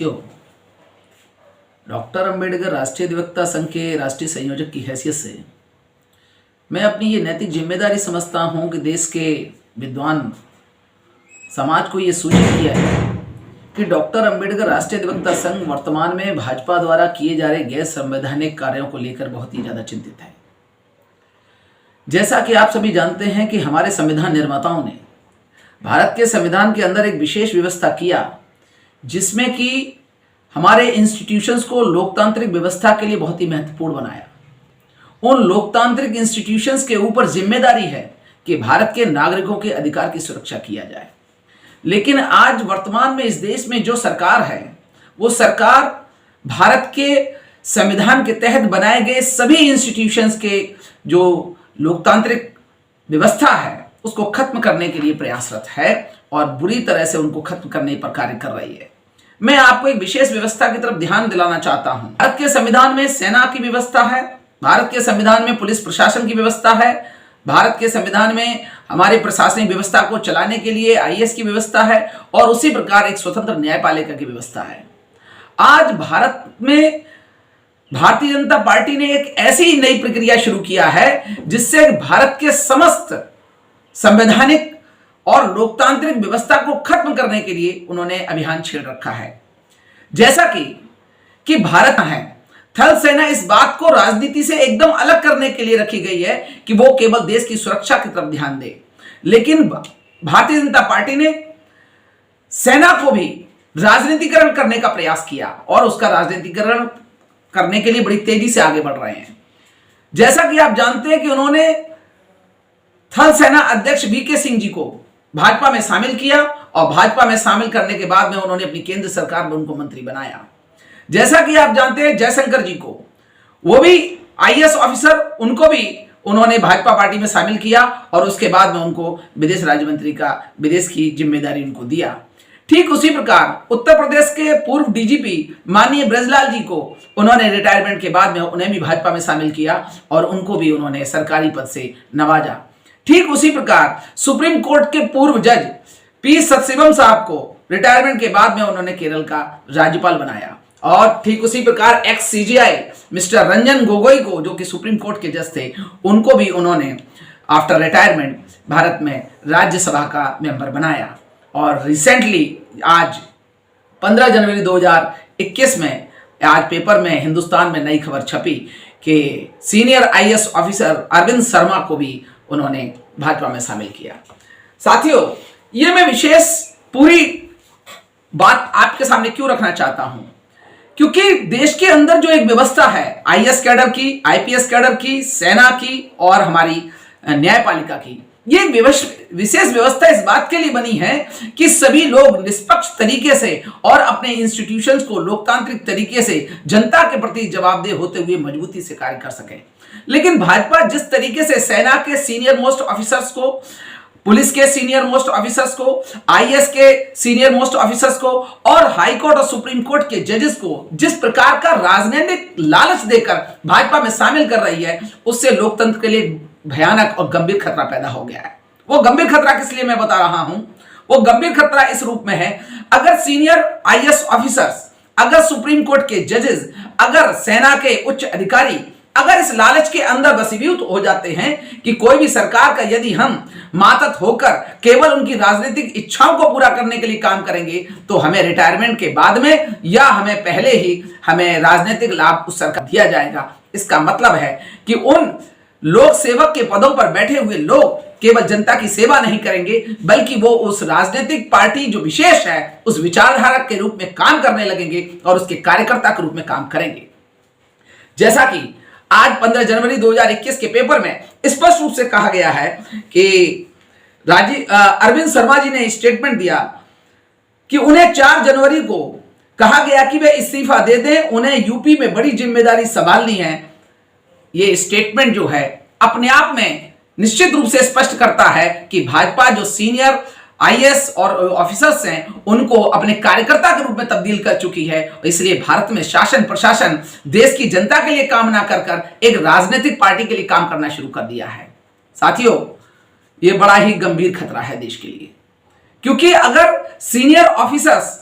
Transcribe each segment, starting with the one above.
क्यों डॉक्टर अंबेडकर राष्ट्रीय अधिवक्ता संघ के राष्ट्रीय संयोजक की हैसियत से मैं अपनी ये नैतिक जिम्मेदारी समझता हूँ कि देश के विद्वान समाज को ये सूचित किया है कि डॉक्टर अंबेडकर राष्ट्रीय अधिवक्ता संघ वर्तमान में भाजपा द्वारा किए जा रहे गैर संवैधानिक कार्यों को लेकर बहुत ही ज़्यादा चिंतित है। जैसा कि आप सभी जानते हैं कि हमारे संविधान निर्माताओं ने भारत के संविधान के अंदर एक विशेष व्यवस्था किया जिसमें कि हमारे इंस्टीट्यूशंस को लोकतांत्रिक व्यवस्था के लिए बहुत ही महत्वपूर्ण बनाया। उन लोकतांत्रिक इंस्टीट्यूशंस के ऊपर जिम्मेदारी है कि भारत के नागरिकों के अधिकार की सुरक्षा किया जाए। लेकिन आज वर्तमान में इस देश में जो सरकार है वो सरकार भारत के संविधान के तहत बनाए गए सभी इंस्टीट्यूशंस के जो लोकतांत्रिक व्यवस्था है उसको खत्म करने के लिए प्रयासरत है और बुरी तरह से उनको खत्म करने पर कार्य कर रही है। मैं आपको एक विशेष व्यवस्था की तरफ ध्यान दिलाना चाहता हूं। भारत के संविधान में सेना की व्यवस्था है, भारत के संविधान में पुलिस प्रशासन की व्यवस्था है, भारत के संविधान में हमारे प्रशासनिक व्यवस्था को चलाने के लिए आईएएस की व्यवस्था है और उसी प्रकार एक स्वतंत्र न्यायपालिका की व्यवस्था है। आज भारत में भारतीय जनता पार्टी ने एक ऐसी नई प्रक्रिया शुरू किया है जिससे भारत के समस्त संवैधानिक और लोकतांत्रिक व्यवस्था को खत्म करने के लिए उन्होंने अभियान छेड़ रखा है। जैसा कि भारत है, थल सेना इस बात को राजनीति से एकदम अलग करने के लिए रखी गई है कि वो केवल देश की सुरक्षा की तरफ ध्यान दे। लेकिन भारतीय जनता पार्टी ने सेना को भी राजनीतिकरण करने का प्रयास किया और उसका राजनीतिकरण करने के लिए बड़ी तेजी से आगे बढ़ रहे हैं। जैसा कि आप जानते हैं कि उन्होंने थल सेना अध्यक्ष वीके सिंह जी को भाजपा में शामिल किया और भाजपा में शामिल करने के बाद में उन्होंने अपनी केंद्र सरकार में उनको मंत्री बनाया। जैसा कि आप जानते हैं जयशंकर जी को, वो भी आईएएस ऑफिसर, उनको भी उन्होंने भाजपा पार्टी में शामिल किया और उसके बाद में उनको विदेश राज्य मंत्री का विदेश की जिम्मेदारी उनको दिया। ठीक उसी प्रकार उत्तर प्रदेश के पूर्व डीजीपी माननीय ब्रजलाल जी को उन्होंने रिटायरमेंट के बाद में उन्हें भी भाजपा में शामिल किया और उनको भी उन्होंने सरकारी पद से नवाजा। ठीक उसी प्रकार सुप्रीम कोर्ट के पूर्व जज पी सत्शिवम साहब को रिटायरमेंट के बाद में उन्होंने केरल का राज्यपाल बनाया और ठीक उसी प्रकार x CJI mister Ranjan Gogoi को, जो कि सुप्रीम कोर्ट के जज थे, उनको भी उन्होंने आफ्टर रिटायरमेंट भारत में राज्यसभा का मेंबर बनाया। और रिसेंटली आज 15 जनवरी 2021 में आज पेपर में हिंदुस्तान में नई खबर छपी कि senior IAS officer Arvind Sharma को भी उन्होंने भाजपा में शामिल किया। साथियों, ये मैं विशेष पूरी बात आपके सामने क्यों रखना चाहता हूं, क्योंकि देश के अंदर जो एक व्यवस्था है आईएएस कैडर की, आईपीएस कैडर की, सेना की और हमारी न्यायपालिका की, ये विशेष व्यवस्था इस बात के लिए बनी है कि सभी लोग निष्पक्ष तरीके से और अपने इंस्टीट्यूशंस को लोकतांत्रिक तरीके से जनता के प्रति जवाबदेह होते हुए मजबूती से कार्य कर सकें। लेकिन भाजपा जिस तरीके से सेना के सीनियर मोस्ट ऑफिसर्स को, पुलिस के सीनियर मोस्ट ऑफिसर्स को, आईएएस के सीनियर मोस्ट ऑफिसर्स को और हाई कोर्ट और सुप्रीम कोर्ट के जजेस को जिस प्रकार का राजनीतिक लालच देकर भाजपा में शामिल कर रही है, उससे लोकतंत्र के लिए भयानक और गंभीर खतरा पैदा हो गया है। वो गंभीर खतरा किस लिए मैं बता रहा हूं, वो गंभीर खतरा इस रूप में है, अगर सीनियर आईएएस ऑफिसर्स, अगर सुप्रीम कोर्ट के जजेस, अगर सेना के उच्च अधिकारी अगर इस लालच के अंदर वशीभूत हो जाते हैं कि कोई भी सरकार का यदि हम मातहत होकर केवल उनकी राजनीतिक इच्छाओं को पूरा करने के लिए काम करेंगे तो हमें रिटायरमेंट के बाद में या हमें पहले ही हमें राजनीतिक लाभ उस सरकार दिया जाएगा। इसका मतलब है कि उन लोक सेवक के पदों पर बैठे हुए लोग केवल जनता की सेवा नहीं करेंगे बल्कि वो उस राजनीतिक पार्टी जो विशेष है उस विचारधारा के रूप में काम करने लगेंगे और उसके कार्यकर्ता के रूप में काम करेंगे। जैसा कि आज 15 जनवरी 2021 के पेपर में स्पष्ट रूप से कहा गया है कि अरविंद शर्मा जी ने स्टेटमेंट दिया कि उन्हें 4 जनवरी को कहा गया कि वे इस्तीफा दे दें, उन्हें यूपी में बड़ी जिम्मेदारी संभालनी है। ये स्टेटमेंट जो है अपने आप में निश्चित रूप से स्पष्ट करता है कि भाजपा जो सीनियर आईएएस और ऑफिसर्स हैं उनको अपने कार्यकर्ता के रूप में तब्दील कर चुकी है। इसलिए भारत में शासन प्रशासन देश की जनता के लिए काम ना कर कर एक राजनीतिक पार्टी के लिए काम करना शुरू कर दिया है। साथियों, ये बड़ा ही गंभीर खतरा है देश के लिए, क्योंकि अगर सीनियर ऑफिसर्स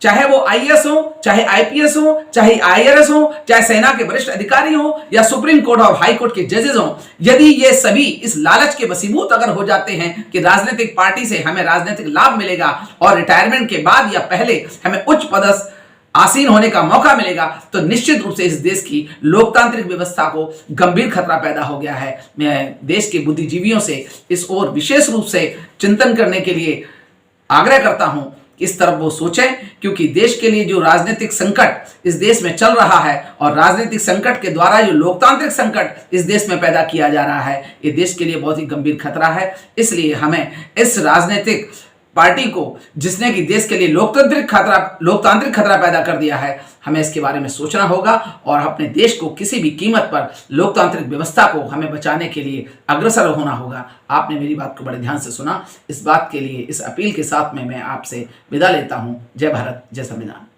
चाहे वो आईएएस हो, चाहे आईपीएस हो, चाहे आईआरएस हो, चाहे सेना के वरिष्ठ अधिकारी हो या सुप्रीम कोर्ट और हाई कोर्ट के जजेस हो, यदि ये सभी इस लालच के वशीभूत अगर हो जाते हैं कि राजनीतिक पार्टी से हमें राजनीतिक लाभ मिलेगा और रिटायरमेंट के बाद या पहले हमें उच्च पदस्थ आसीन होने का मौका मिलेगा, तो निश्चित रूप से इस देश की लोकतांत्रिक व्यवस्था को गंभीर खतरा पैदा हो गया है। मैं देश के बुद्धिजीवियों से इस ओर विशेष रूप से चिंतन करने के लिए आग्रह करता हूं, इस तरफ वो सोचें, क्योंकि देश के लिए जो राजनीतिक संकट इस देश में चल रहा है और राजनीतिक संकट के द्वारा जो लोकतांत्रिक संकट इस देश में पैदा किया जा रहा है, ये देश के लिए बहुत ही गंभीर खतरा है। इसलिए हमें इस राजनीतिक पार्टी को, जिसने कि देश के लिए लोकतांत्रिक खतरा पैदा कर दिया है, हमें इसके बारे में सोचना होगा और अपने देश को किसी भी कीमत पर लोकतांत्रिक व्यवस्था को हमें बचाने के लिए अग्रसर होना होगा। आपने मेरी बात को बड़े ध्यान से सुना। इस बात के लिए, इस अपील के साथ में मैं आपसे विदा लेता हूं। जय भारत, जय संविधान।